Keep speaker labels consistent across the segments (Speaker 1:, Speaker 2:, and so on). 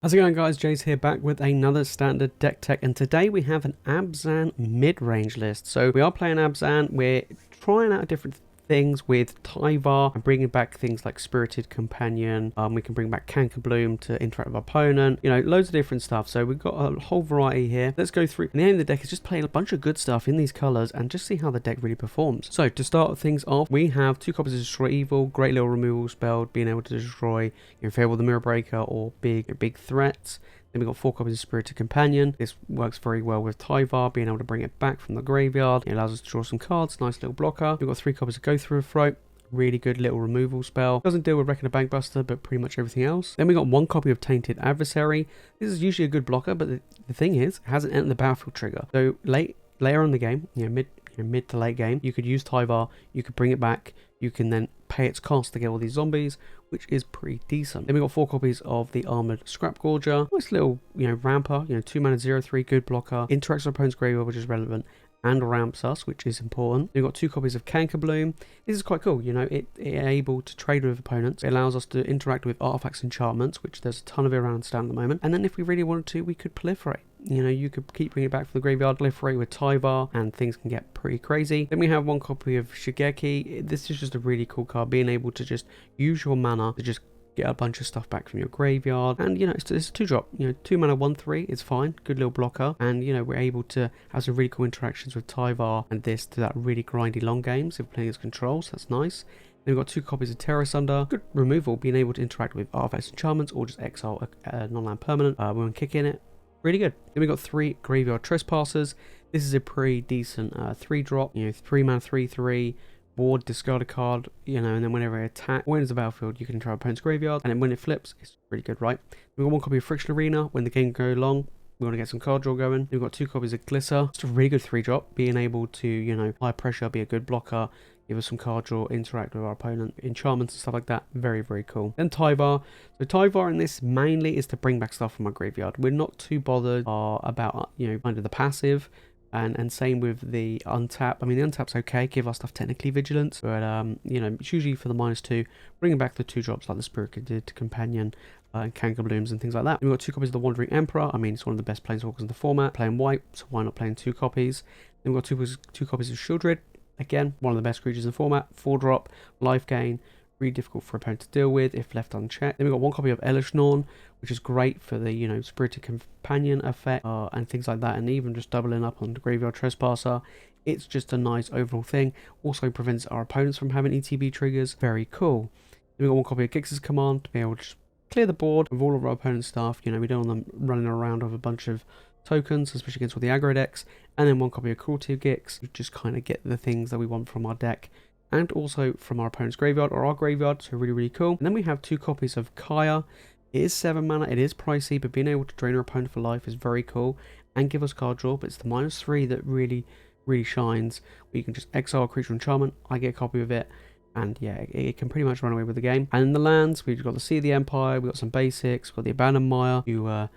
Speaker 1: How's it going, guys? Jace here, back with another standard deck tech, and today we have an Abzan mid-range list. So we are playing Abzan. We're trying out different things with Tyvar and bringing back things like Spirited Companion. We can bring back Cankerbloom to interact with our opponent. You know, loads of different stuff. So we've got a whole variety here. Let's go through. And the aim of the deck is just play a bunch of good stuff in these colors and just see how the deck really performs. So to start things off, we have 2 copies of Destroy Evil, great little removal spell, being able to destroy Inferior the Mirror Breaker or big threats. Then we've got 4 copies of Spirited Companion. This works very well with Tyvar, being able to bring it back from the graveyard. It allows us to draw some cards, nice little blocker. We've got 3 copies of Go Through a Throat. Really good little removal spell. Doesn't deal with Reckon a Bankbuster, but pretty much everything else. Then we got 1 copy of Tainted Adversary. This is usually a good blocker, but the thing is, it hasn't entered the battlefield trigger. So later in the game, mid to late game, you could use Tyvar, you could bring it back, you can then pay its cost to get all these zombies, which is pretty decent. Then we got 4 copies of the Armored Scrapgorger. Nice little, ramper, 2 mana 0/3, good blocker, interacts with opponent's graveyard, which is relevant, and ramps us, which is important. We've got 2 copies of Cankerbloom. This is quite cool, it able to trade with opponents. It allows us to interact with artifacts, enchantments, which there's a ton of it around stand at the moment. And then if we really wanted to, we could proliferate. You could keep bringing it back from the graveyard, proliferate with Tyvar, and things can get pretty crazy. Then we have 1 copy of Shigeki. This is just a really cool card, being able to just use your mana to just get a bunch of stuff back from your graveyard. And it's a 2-drop, 2 mana 1/3 is fine, good little blocker. And we're able to have some really cool interactions with Tyvar and this to that really grindy long games if playing as control, so that's nice. Then we've got 2 copies of Terror Sunder. Good removal, being able to interact with artifacts, enchantments, or just exile a non-land permanent when kicking it. Really good. Then we got 3 Graveyard Trespassers. This is a pretty decent 3-drop, 3 mana 3/3. Ward, discard a card, and then whenever it attack or enters the battlefield, you can enter our opponent's graveyard, and then when it flips, it's really good, right? We've got 1 copy of Phyrexian Arena. When the game goes long, we want to get some card draw going. We've got 2 copies of Glissa. It's a really good 3-drop, being able to, high pressure, be a good blocker, give us some card draw, interact with our opponent, enchantments and stuff like that. Very, very cool. Then Tyvar. So Tyvar in this mainly is to bring back stuff from our graveyard. We're not too bothered about, kind of the passive. And same with the untap. I mean, the untap's okay, give our stuff technically vigilance, but it's usually for the -2, bringing back the 2-drops like the Spirited Companion and Cankerblooms and things like that. We've got 2 copies of the Wandering Emperor. I mean, it's one of the best planeswalkers in the format, playing white, so why not playing 2 copies? Then we've got 2 copies of Sheoldred. Again, one of the best creatures in the format, 4-drop, life gain, really difficult for opponent to deal with if left unchecked. Then we've got 1 copy of Elesh Norn, which is great for the Spirited Companion effect and things like that, and even just doubling up on the Graveyard Trespasser. It's just a nice overall thing. Also prevents our opponents from having ETB triggers. Very cool. Then we've got 1 copy of Gix's Command to be able to just clear the board with all of our opponent's stuff. We don't want them running around with a bunch of tokens, especially against all the aggro decks. And then 1 copy of Cruelty of Gix, to just kind of get the things that we want from our deck, and also from our opponent's graveyard or our graveyard, so really, really cool. And then we have 2 copies of Kaya. It is 7 mana, it is pricey, but being able to drain our opponent for life is very cool and give us card draw, but it's the -3 that really, really shines, where you can just exile a creature enchantment, I get a copy of it, and yeah, it can pretty much run away with the game. And in the lands, we've got the Sea of the Empire, we've got some basics, we've got the Abandoned Mire, you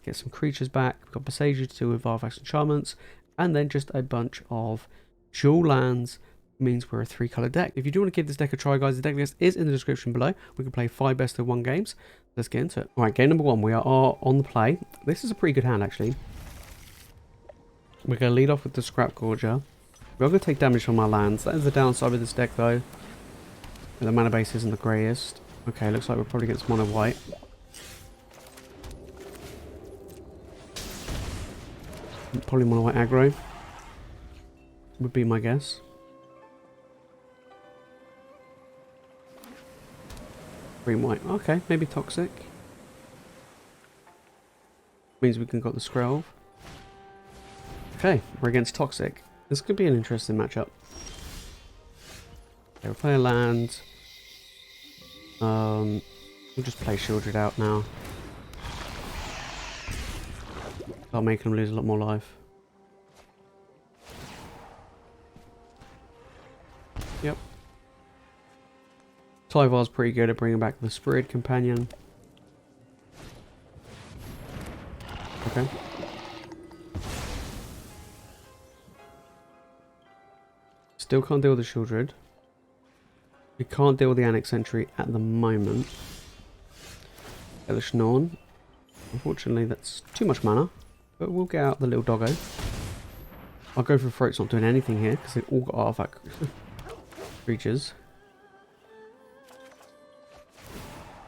Speaker 1: get some creatures back, we've got Boseiju to deal with artifacts and enchantments, and then just a bunch of dual lands. Means we're a 3-color deck. If you do want to give this deck a try, guys, the deck list is in the description below. We can play 5 best of 1 games. Let's get into it. Alright, game number 1, we are on the play. This is a pretty good hand, actually. We're going to lead off with the Scrapgorger. We're going to take damage from our lands. That is the downside with this deck, though. The mana base isn't the greatest. Okay, looks like we're probably against mono white. Probably mono white aggro would be my guess. Green white. Okay, maybe toxic. Means we can got the scroll. Okay, we're against toxic. This could be an interesting matchup. Okay, we'll play a land. We'll just play Sheoldred out now. Start making them lose a lot more life. Yep. Tyvar's pretty good at bringing back the Spirited Companion. Okay. Still can't deal with the Sheoldred. We can't deal with the Annex Entry at the moment. Elesh Norn. Unfortunately, that's too much mana. But we'll get out the little doggo. I'll go for Throat's not doing anything here because they've all got artifact creatures.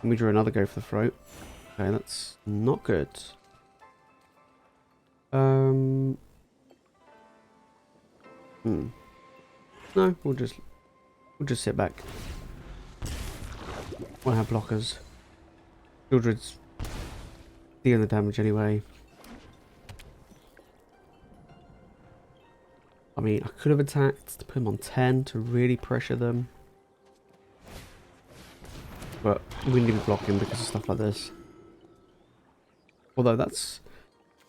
Speaker 1: And we drew another go for the Throat. Okay, that's not good. No, we'll just sit back. We'll have blockers. Sheoldred's dealing the damage anyway. I mean, I could have attacked to put him on 10 to really pressure them. But we need to block him because of stuff like this. Although that's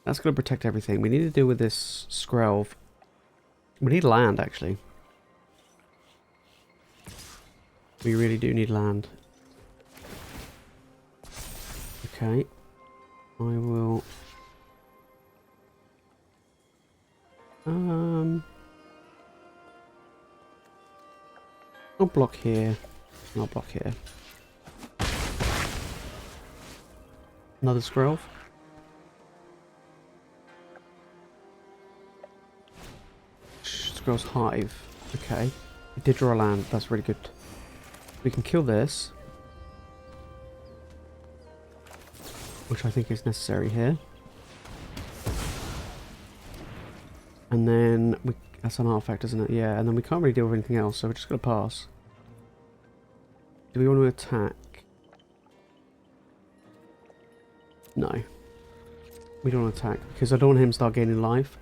Speaker 1: going to protect everything. We need to deal with this Skrelv. We need land, actually. We really do need land. Okay. I will... I'll block here. And I'll block here. Another Skrelv. Skrelv's Hive. Okay. We did draw a land. That's really good. We can kill this. Which I think is necessary here. And then we... That's an artifact, isn't it? Yeah, and then we can't really deal with anything else, so we're just going to pass. Do we want to attack? No. We don't want to attack, because I don't want him to start gaining life.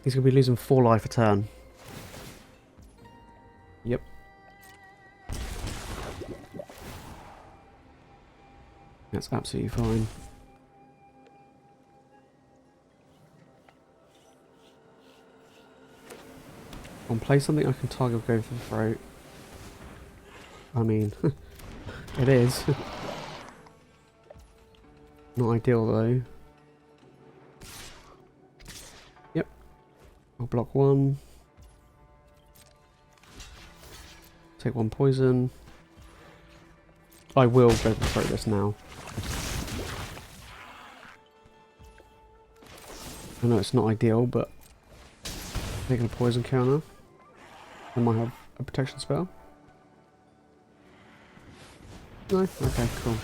Speaker 1: He's going to be losing 4 life a turn. Yep. That's absolutely fine. I'll play something I can target go for the throat. I mean, it is. Not ideal though. Yep. I'll block 1. Take 1 poison. I will go for the throat this now. I know it's not ideal, but taking a poison counter. I might have a protection spell. No? Okay, cool.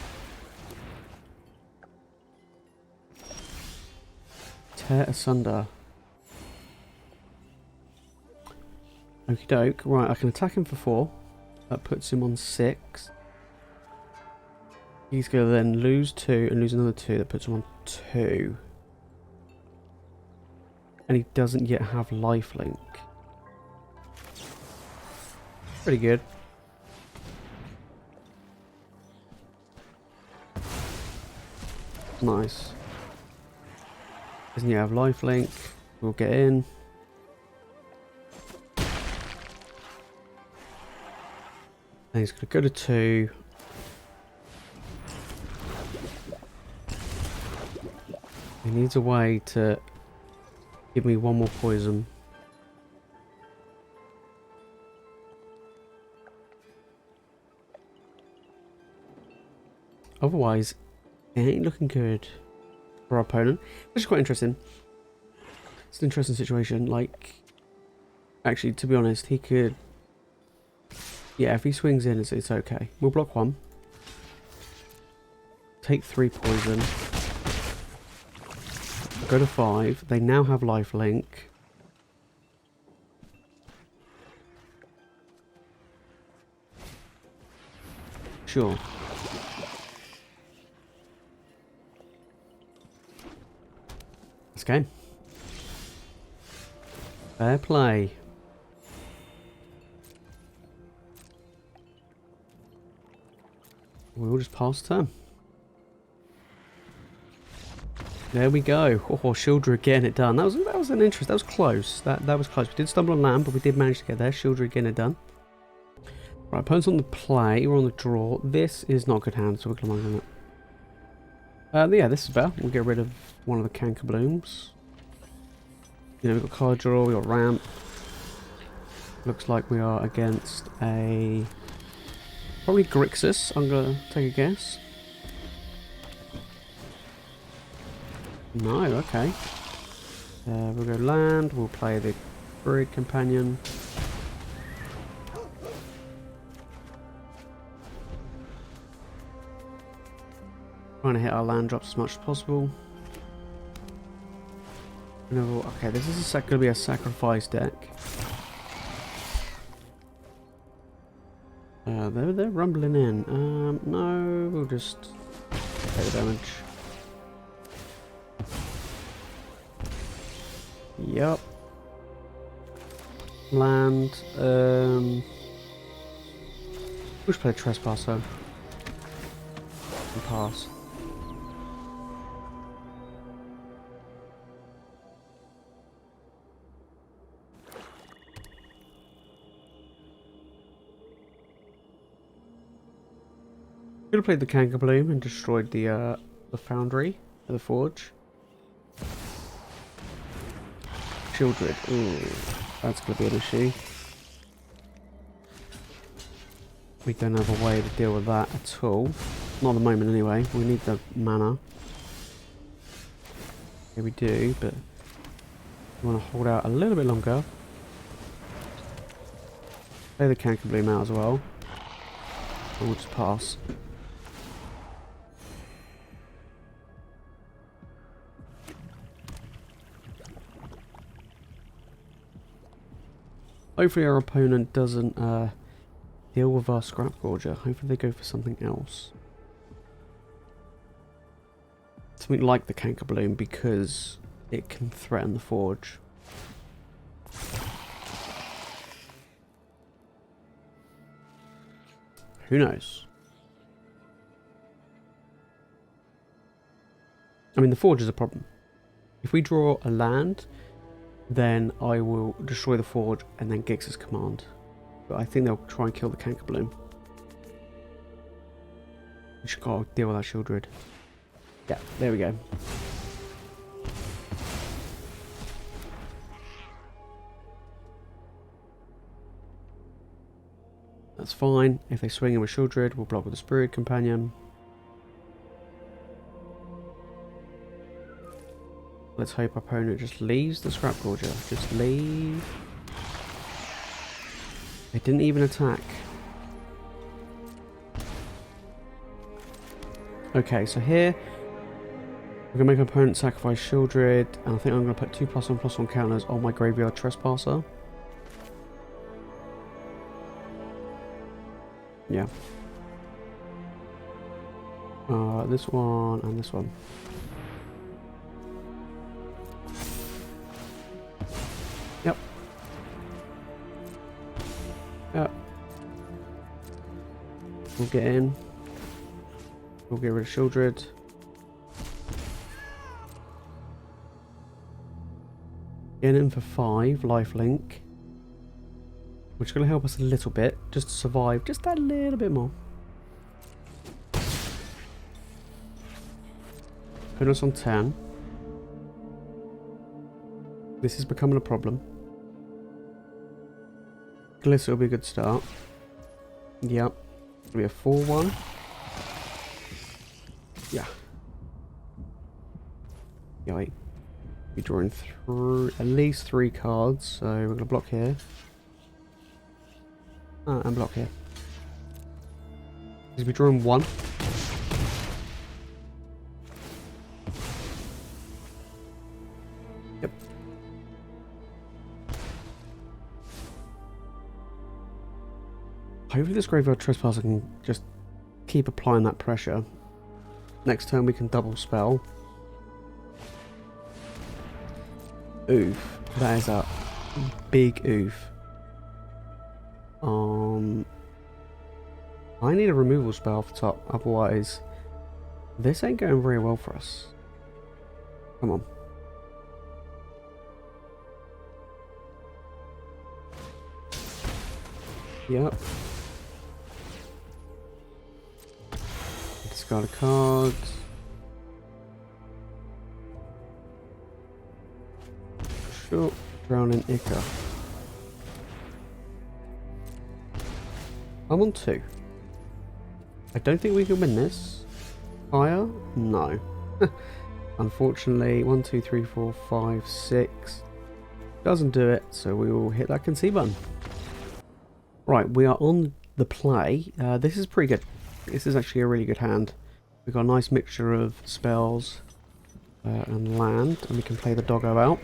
Speaker 1: Tear asunder. Okie doke. Right, I can attack him for 4. That puts him on 6. He's going to then lose 2 and lose another 2. That puts him on 2. And he doesn't yet have lifelink. Pretty good. Nice. Doesn't yet have lifelink. We'll get in. And he's going to go to 2. He needs a way to give me 1 more poison. Otherwise, it ain't looking good for our opponent. Which is quite interesting. It's an interesting situation. Like, actually, to be honest, he could... Yeah, if he swings in, it's okay. We'll block 1. Take 3 poison. Go to 5. They now have lifelink. Sure. Let's go. Fair play. We'll just pass turn. There we go. Oh, Sheoldred getting it done. That was an interest. That was close. That was close. We did stumble on land, but we did manage to get there. Sheoldred getting it done. Right, opponent's on the play. We're on the draw. This is not a good hand, so we're going to on it. Yeah, this is better. We'll get rid of one of the canker blooms. You know, we've got card draw. We've got ramp. Looks like we are against a probably Grixis. I'm going to take a guess. No, okay. We'll go land, we'll play the Bird Companion. Trying to hit our land drops as much as possible. Okay, this is going to be a sacrifice deck. They're rumbling in. No, we'll just take the damage. Yup. Land. We'll just play Trespasser. And pass. Could have played the Canker Bloom and destroyed the foundry, the forge. Sheoldred. Ooh, that's going to be an issue. We don't have a way to deal with that at all. Not at the moment anyway. We need the mana. Yeah, we do, but we want to hold out a little bit longer. Play the Canker Bloom out as well. And we'll just pass. Hopefully our opponent doesn't deal with our Scrapgorger. Hopefully they go for something else. Something like the Canker Bloom because it can threaten the forge. Who knows? I mean, the forge is a problem. If we draw a land, then I will destroy the forge and then Gix's command. But I think they'll try and kill the Canker Bloom. We just gotta deal with our Sheoldred. Yeah, there we go. That's fine. If they swing in with Sheoldred, we'll block with the Spirit Companion. Let's hope our opponent just leaves the Scrapgorger. Just leave. They didn't even attack. Okay, so here we're going to make our opponent sacrifice Sheoldred, and I think I'm going to put 2+1/+1 counters on my Graveyard Trespasser. Yeah. This one and this one. Yep. Yep. We'll get in. We'll get rid of Sheoldred. Get in for 5 lifelink, which is going to help us a little bit just to survive just a little bit more. Put us on 10. This is becoming a problem. Glissa will be a good start. Yep. It'll be a 4-1. Yeah. Yikes. We're drawing through at least 3 cards, so we're going to block here. And block here. Because we're drawing 1. Yep. Hopefully this Graveyard Trespasser can just keep applying that pressure. Next turn we can double spell. Oof. That is a big oof. I need a removal spell off the top, otherwise this ain't going very well for us. Come on. Yep. Discard a card. Sure. Drowning Ica. I'm on 2. I don't think we can win this. Fire? No. Unfortunately, 1, 2, 3, 4, 5, 6 doesn't do it, so we will hit that concede button. Right, we are on the play. This is pretty good. This is actually a really good hand. We've got a nice mixture of spells and land, and we can play the doggo out.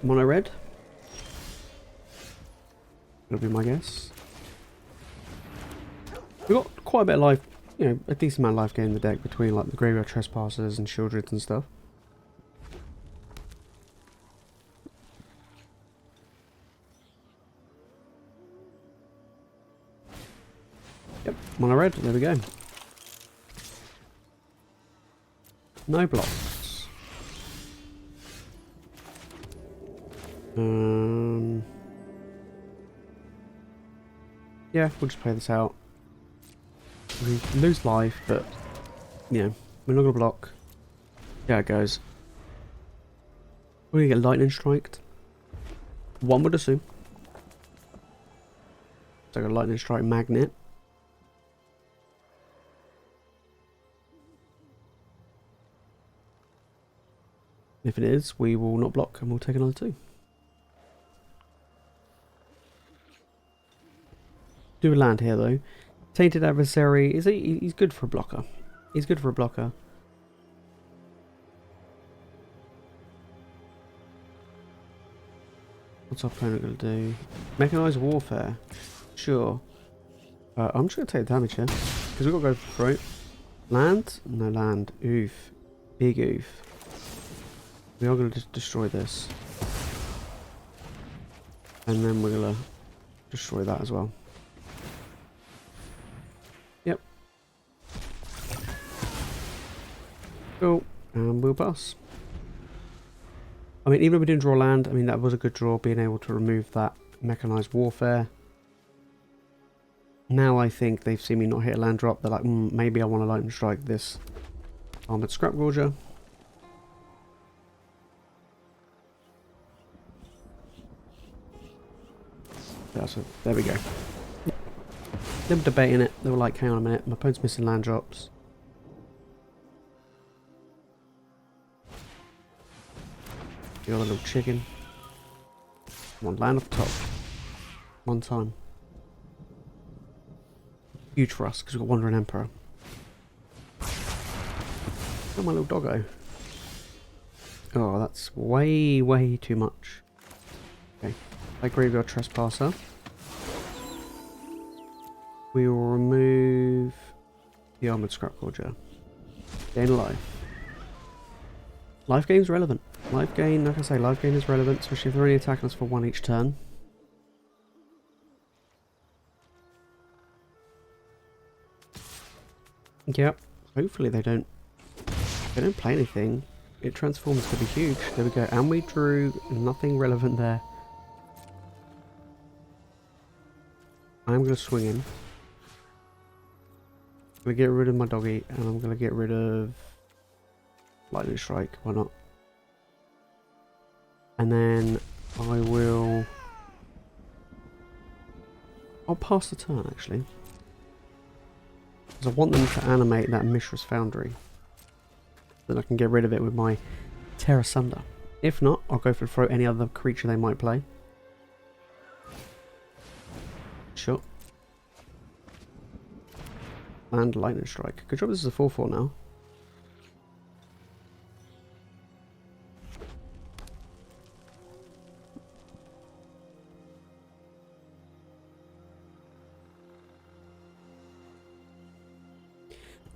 Speaker 1: Mono red. That'll be my guess. We've got quite a bit of life, you know, a decent amount of life gain in the deck between like the Graveyard Trespassers and Sheoldreds and stuff. Yep, mono red, there we go. No blocks. Yeah, we'll just play this out. We lose life, but you know, we're not gonna block. Yeah, it goes. We're gonna get lightning striked. One would assume. So I got a lightning strike magnet. If it is, we will not block and we'll take another 2. Do a land here though. Tainted Adversary, he's good for a blocker. He's good for a blocker. What's our opponent going to do? Mechanized Warfare. Sure. I'm just going to take the damage here. Because we've got to go for it. Land? No land. Oof. Big oof. We are going to just destroy this. And then we're going to destroy that as well. Yep. Cool. And we'll pass. I mean, even if we didn't draw land, I mean, that was a good draw, being able to remove that Mechanized Warfare. Now I think they've seen me not hit a land drop. They're like, maybe I want to lightning strike this Armored Scrapgorger. There we go. They were debating it. They were like, hang on a minute, my opponent's missing land drops. The other little chicken. Come on, land off the top. One time. Huge for us, because we've got Wandering Emperor. Oh, my little doggo. Oh, that's way, way too much. Okay. Play Graveyard Trespasser. We will remove the Armored Scrapgorger. Gain life. Life gain's relevant. Life gain, like I say, life gain is relevant, especially if they're only attacking us for 1 each turn. Yep. Hopefully they don't play anything. It transforms to be huge. There we go. And we drew nothing relevant there. I'm going to swing in. I'm going to get rid of my doggy, and I'm going to get rid of Lightning Strike. Why not? And then I will... I'll pass the turn, actually. Because I want them to animate that Mishra's Foundry. Then I can get rid of it with my Terra Sunder. If not, I'll go for throw any other creature they might play. Sure. And Lightning Strike. Good job, this is a 4/4 now.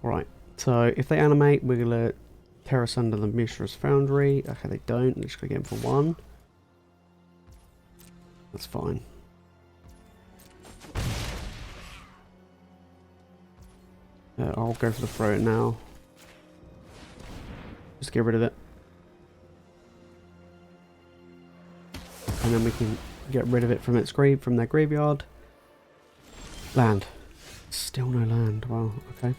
Speaker 1: Right, so if they animate, we're going to Terra Sunder the Mishra's Foundry. Okay, they don't. They're just going to get him for 1. That's fine. I'll go for the throw it now. Just get rid of it. And then we can get rid of it from its grave, from their graveyard. Land. Still no land. Wow, okay.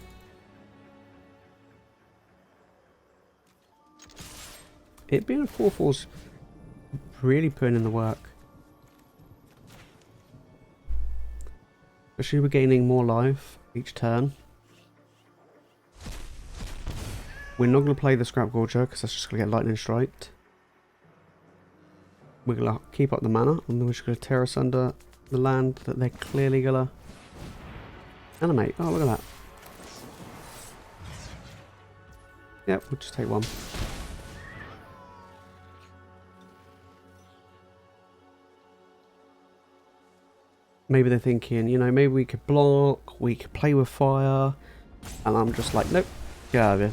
Speaker 1: It being a 4/4's really putting in the work. Especially we're gaining more life each turn. We're not going to play the Scrapgorger because that's just going to get lightning striked. We're going to keep up the mana, and then we're just going to tear us under the land that they're clearly going to animate. Oh, look at that. Yep, we'll just take one. Maybe they're thinking, you know, maybe we could block, we could play with fire, and I'm just like, nope, get out of here.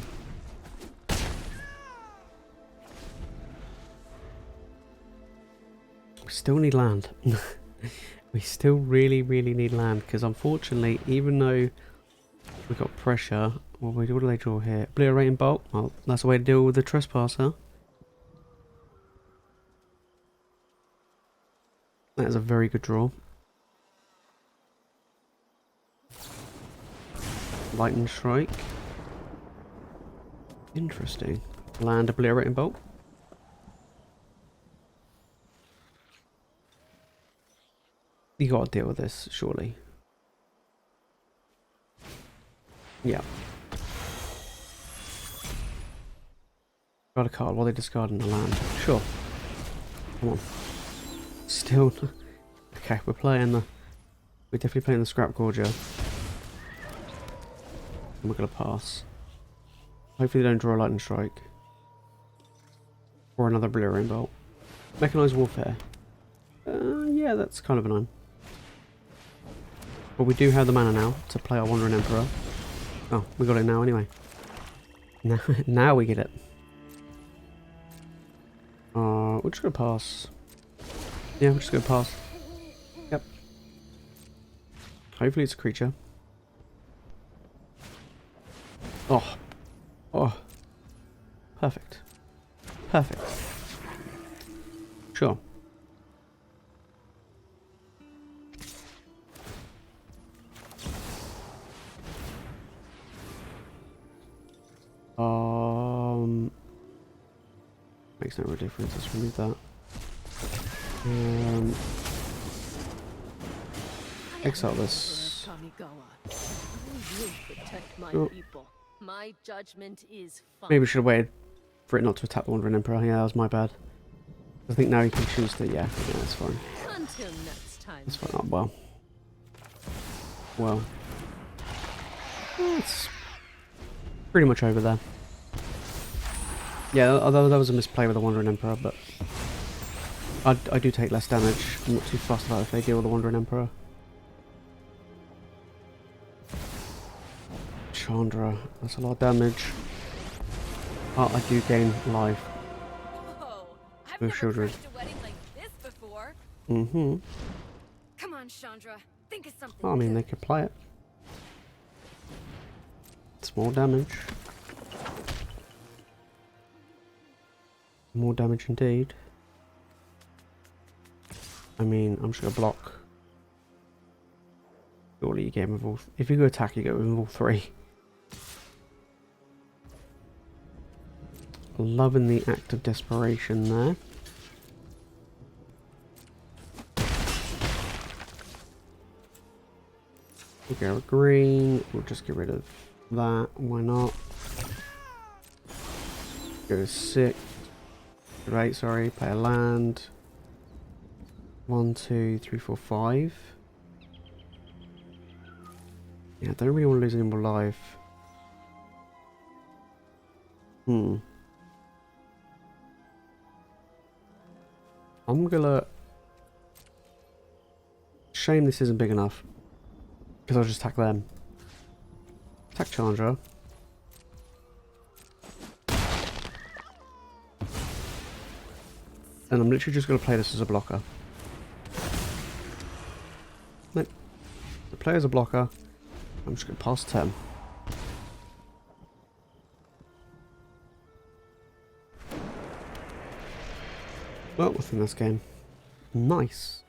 Speaker 1: We still need land. We still really, really need land, because unfortunately, even though we've got pressure, well, what do they draw here? Obliterating Bolt? Well, that's the way to deal with the Trespasser. That is a very good draw. Lightning Strike. Interesting. Land Obliterating Bolt. You gotta deal with this, surely. Yeah. Got a card while they're discarding the land. Sure. Come on. Still. Okay, we're playing the. We're definitely playing the Scrapgorger. And we're gonna pass. Hopefully they don't draw a lightning strike. Or another Obliterating Bolt. Mechanized Warfare. Yeah, that's kind of annoying. But we do have the mana now to play our Wandering Emperor. Oh, we got it now anyway. Now we get it. We're just gonna pass. Yeah, we're just gonna pass. Yep. Hopefully it's a creature. Oh. Oh. Perfect. Perfect. Sure. Makes no real difference. Let's remove that. Exile this. Oh. Maybe we should have waited for it not to attack the Wandering Emperor. Yeah, that was my bad. I think now you can choose to. Yeah, that's fine.
Speaker 2: Until next time.
Speaker 1: That's fine. Oh, well. Well. It's pretty much over there. Yeah, although that was a misplay with the Wandering Emperor, but I do take less damage. I'm not too fussed about if they deal with the Wandering Emperor. Chandra, that's a lot of damage. Oh, I do gain life.
Speaker 2: Whoa, I've
Speaker 1: with
Speaker 2: never
Speaker 1: Sheoldred.
Speaker 2: crashed a wedding like this before.
Speaker 1: Mm-hmm.
Speaker 2: Come on, Chandra, think of something.
Speaker 1: Oh, I mean, they could play it. It's more damage. More damage indeed. I mean, I'm just gonna block. Surely you get with all. If you go attack, you go with all three. Loving the act of desperation there. We'll go with green. We'll just get rid of that. Why not? Go 6. Right, sorry, play a land. 1, 2, 3, 4, 5. Yeah, I don't really want to lose any more life. I'm gonna... Shame this isn't big enough. Because I'll just attack them. Attack Chandra. And I'm literally just going to play this as a blocker. Nope. The play as a blocker. I'm just going to pass turn. Well, I think that's game. Nice.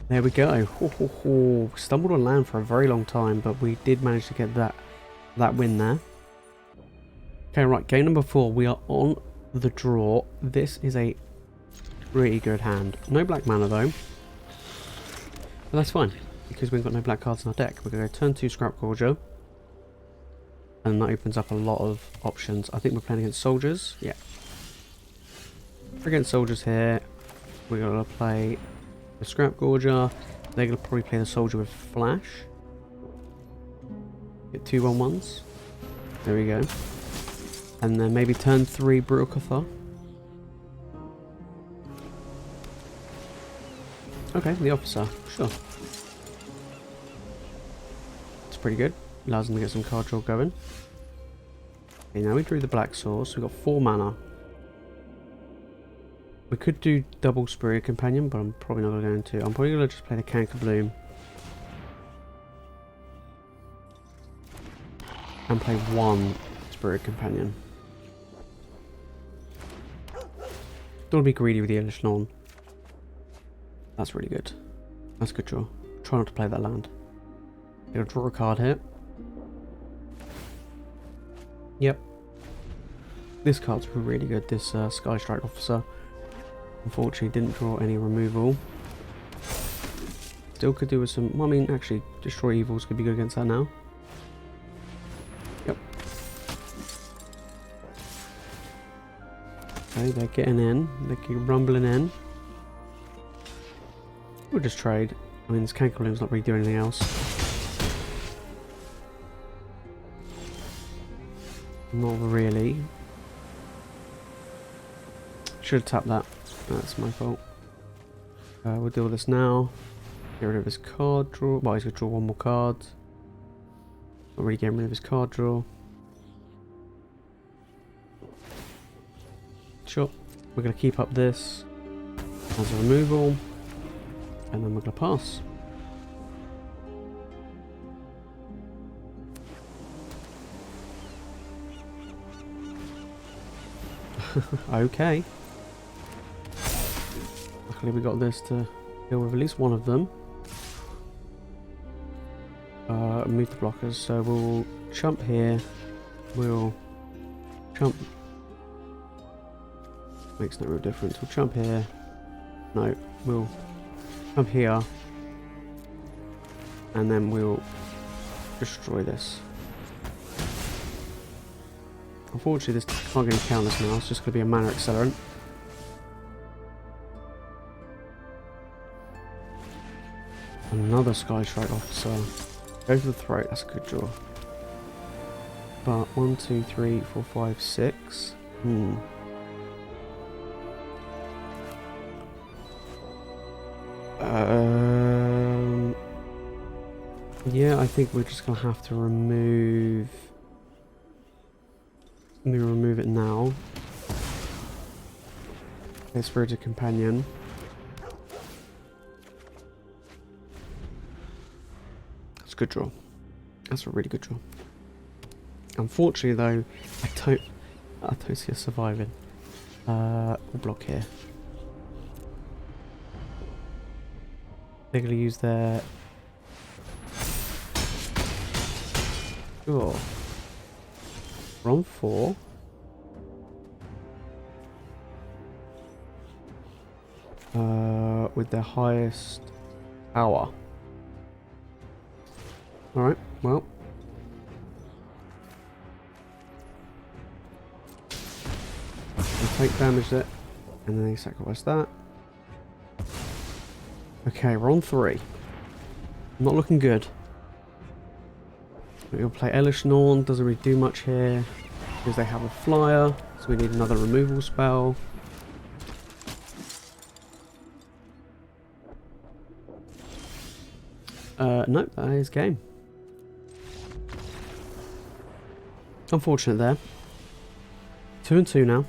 Speaker 1: There we go. Stumbled on land for a very long time, but we did manage to get that win there. Okay, right, game number 4. We are on the draw. This is a pretty good hand. No black mana though. But that's fine, because we've got no black cards in our deck. We're going to go turn 2 Scrapgorger. And that opens up a lot of options. I think we're playing against soldiers. Yeah. We're against soldiers here. We're going to play the Scrapgorger. They're going to probably play the soldier with flash. Get 2/1/1s. There we go. And then maybe turn 3 Brutal Cathar. Okay, the officer. Sure. It's pretty good. Allows them to get some card draw going. Okay, now we drew the black source. We've got 4 mana. We could do double Spirit Companion, but I'm probably not going to. I'm probably going to just play the Canker Bloom. And play 1 Spirit Companion. Don't want to be greedy with the Elesh Norn. That's really good. That's a good draw. Try not to play that land. You'll draw a card here. Yep. This card's really good, this Sky Strike Officer. Unfortunately didn't draw any removal. Still could do with some... Well, I mean, actually, Destroy Evils could be good against that now. Yep. Okay, they're getting in. They keep rumbling in. We'll just trade. I mean, this Canker Bloom's not really doing anything else. Not really. Should have tapped that. That's my fault. We'll deal with this now. Get rid of his card draw. Well, he's going to draw 1 more card. Not really getting rid of his card draw. Sure. We're going to keep up this as a removal. And then we're going to pass. Okay. Luckily we got this to deal with at least one of them. Move the blockers, so we'll jump here. We'll jump. Makes no real difference. We'll jump here. No, we'll jump here. And then we'll destroy this. Unfortunately, this can't get any counters now. It's just going to be a mana accelerant. Another Sky Strike Officer. Go for the throat. That's a good draw. But 1, 2, 3, 4, 5, 6. Yeah, I think we're just going to have to remove... Let me remove it now. Okay, Spirited Companion. That's a good draw. That's a really good draw. Unfortunately, though, I don't see us surviving. We'll block here. They're going to use their... Sure. We're on 4. With their highest power. Alright, well. They take damage there. And then they sacrifice that. Okay, we're on 3. Not looking good. We'll play Elesh Norn, doesn't really do much here because they have a flyer, so we need another removal spell. Nope, that is game. Unfortunate there. 2 and 2 now.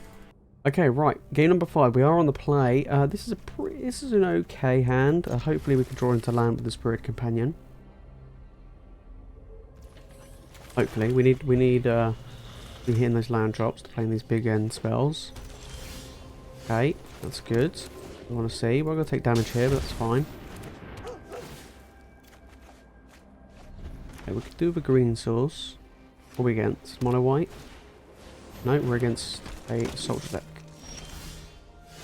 Speaker 1: Okay, right, game number 5. We are on the play. This is an okay hand. Hopefully we can draw into land with the Spirit Companion. Hopefully, we need be hitting those land drops to play these big end spells. Okay, that's good. I want to see. We're going to take damage here, but that's fine. Okay, we could do with a green source. What are we against? Mono white? No, we're against a soldier deck.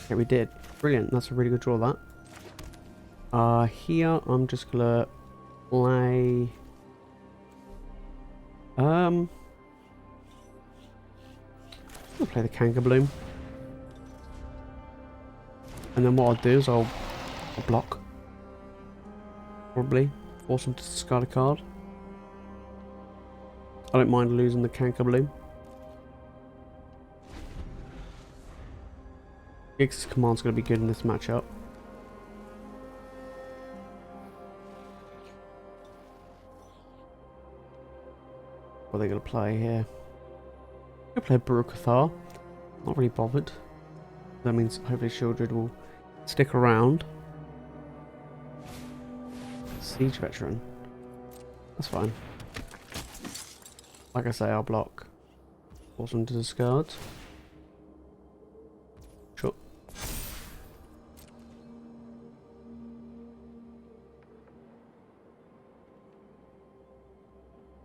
Speaker 1: Okay, we did. Brilliant. That's a really good draw, that. Here, I'm just going to play... I'll play the Kanker Bloom. And then what I'll do is I'll block. Probably. Force them to discard a card. I don't mind losing the Kanker Bloom. Gix's command's going to be good in this matchup. What are they going to play here? They'll play Brutal Cathar. Not really bothered. That means hopefully Sheoldred will stick around. Siege Veteran. That's fine. Like I say, I'll block. Force them to discard. Sure.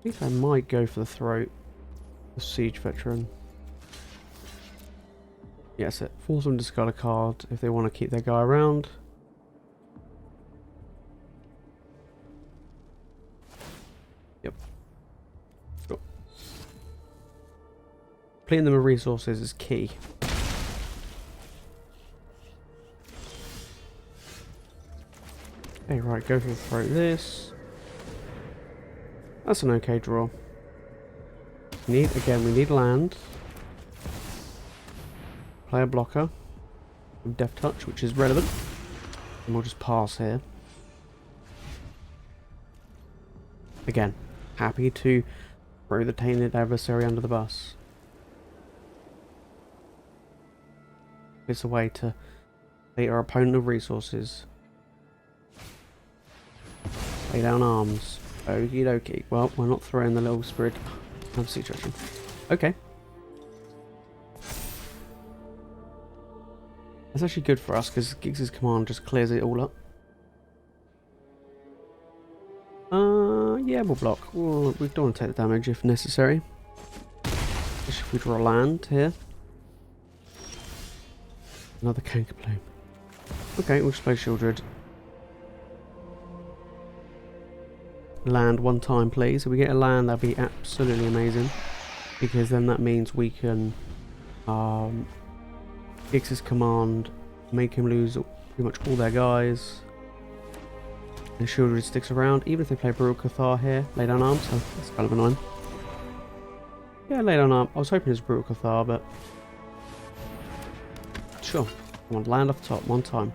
Speaker 1: I think I might go for the throat. The Siege Veteran. Yes, it force them to discard a card if they want to keep their guy around. Yep. Sure. Playing them with resources is key. Okay, right, go for the throat this. That's an okay draw. We need land. Play a blocker. With Death Touch, which is relevant. And we'll just pass here. Again, happy to throw the Tainted Adversary under the bus. It's a way to beat our opponent of resources. Lay down arms. Okie dokie. Well, we're not throwing the little spirit of situation. Okay. That's actually good for us because Gix's command just clears it all up. Yeah, we'll block. We don't want to take the damage if necessary. Especially if we draw land here. Another Kanker Bloom. Okay, we'll just play Sheoldred. Land one time, please. If we get a land, that'd be absolutely amazing. Because then that means we can Gix's command, make him lose pretty much all their guys. And Sheoldred sticks around, even if they play Brutal Cathar here. Lay down arms, so that's kind of annoying. Yeah, lay down arm. I was hoping it was Brutal Cathar, but sure. Come on, land off the top one time.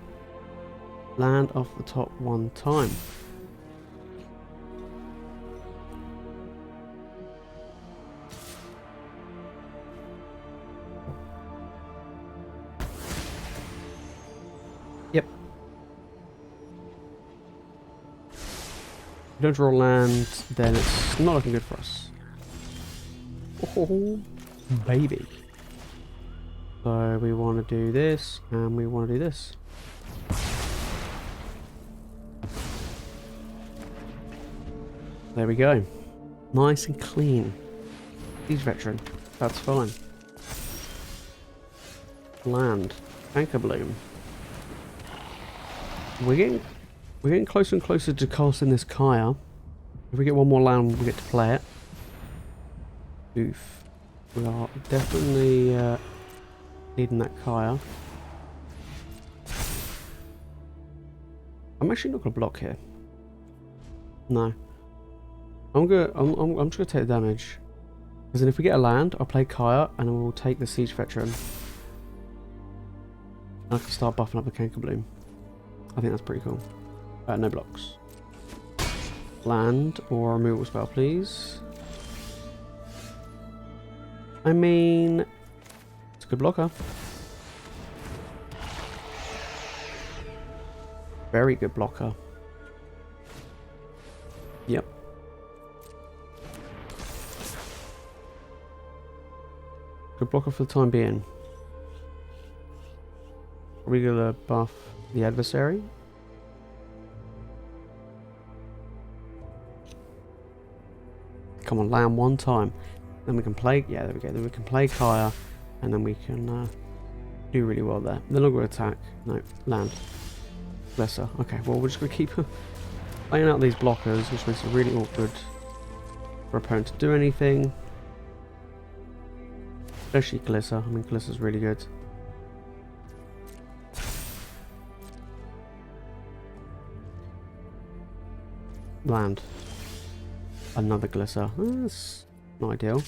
Speaker 1: Land off the top one time. Yep. If we don't draw land, then it's not looking good for us. Oh, baby. So we want to do this, and we want to do this. There we go. Nice and clean. Siege Veteran. That's fine. Land. Kanker Bloom. We're getting closer and closer to casting this Kaya. If we get one more land, we get to play it. Oof. We are definitely needing that Kaya. I'm actually not gonna block here. No. I'm just gonna take the damage. Because then if we get a land, I'll play Kaya and then we'll take the Siege Veteran. I can start buffing up the Kanker Bloom. I think that's pretty cool. No blocks. Land or removal spell, please. I mean, it's a good blocker. Very good blocker. Yep. Good blocker for the time being. Are we gonna buff the adversary? Come on, land one time. Then we can play, yeah, there we go. Then we can play Kaya, and then we can do really well there. They're not going to attack. No, land. Bless her. Okay, well, we're just going to keep playing out these blockers, which makes it really awkward for opponent to do anything. Especially Glissa. I mean, Glissa's really good. Land. Another Glissa. That's not ideal.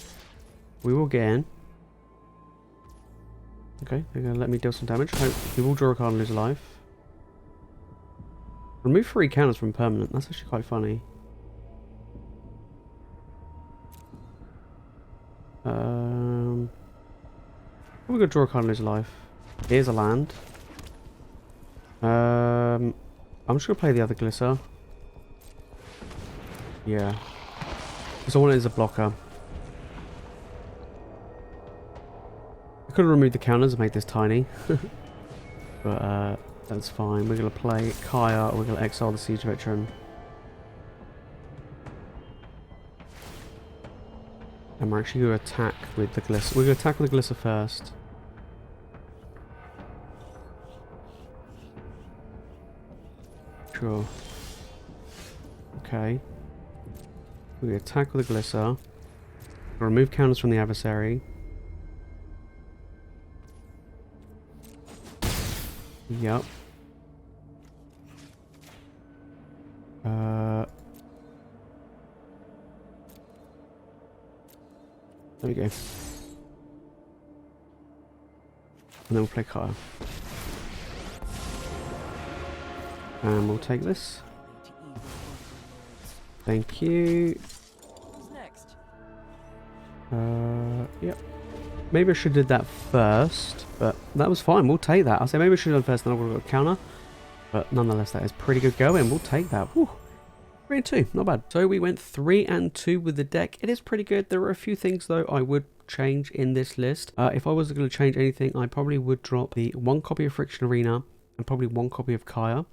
Speaker 1: We will get in. Okay, they're going to let me deal some damage. Hope we will draw a card and lose a life. Remove 3 counters from permanent. That's actually quite funny. We're going to draw a card and lose a life. Here's a land. I'm just going to play the other Glissa. Yeah. Because all it is a blocker. I could have removed the counters and made this tiny. But that's fine. We're going to play Kaya, or we're going to exile the Siege Veteran. And we're actually going to attack with the Glissa. We're going to attack with the Glissa first. Sure. Okay. We're going to attack with the Glissa. We'll remove counters from the adversary. Yep. There we go. And then we'll play Kaya. And we'll take this. Thank you.
Speaker 2: Who's next?
Speaker 1: Yep. Maybe I should have did that first, but that was fine. We'll take that. I'll say maybe I should have done first, then I would have got a counter. But nonetheless, that is pretty good going. We'll take that. Whew. 3 and 2, not bad. So we went 3 and 2 with the deck. It is pretty good. There are a few things though I would change in this list. If I was going to change anything, I probably would drop the 1 copy of Phyrexian Arena and probably 1 copy of Kaya.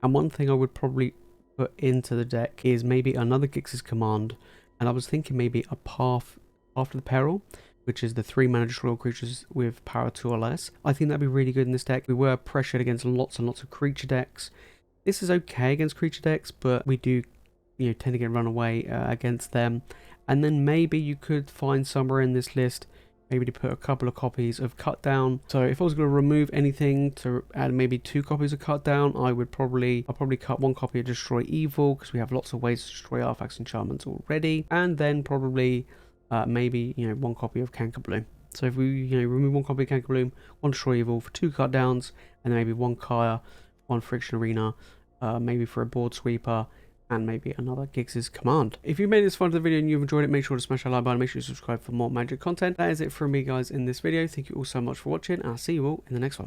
Speaker 1: And one thing I would probably put into the deck is maybe another Gix's Command. And I was thinking maybe a Path After the Peril, which is the 3 mana destroy creatures with power 2 or less. I think that'd be really good in this deck. We were pressured against lots and lots of creature decks. This is okay against creature decks, but we do, you know, tend to get run away against them. And then maybe you could find somewhere in this list, maybe to put a couple of copies of Cut Down. So if I was going to remove anything to add maybe 2 copies of Cut Down, I'll probably cut 1 copy of Destroy Evil, because we have lots of ways to destroy artifacts and enchantments already. And then probably maybe, you know, 1 copy of Canker Bloom. So if we, you know, remove 1 copy of Canker Bloom, 1 Destroy Evil for 2 Cut Downs, and then maybe 1 Kaya, 1 Phyrexian Arena, maybe for a board sweeper, and maybe another Gix's Command. If you made this far into the video and you've enjoyed it, make sure to smash that like button, make sure you subscribe for more Magic content. That is it from me guys in this video. Thank you all so much for watching, and I'll see you all in the next one.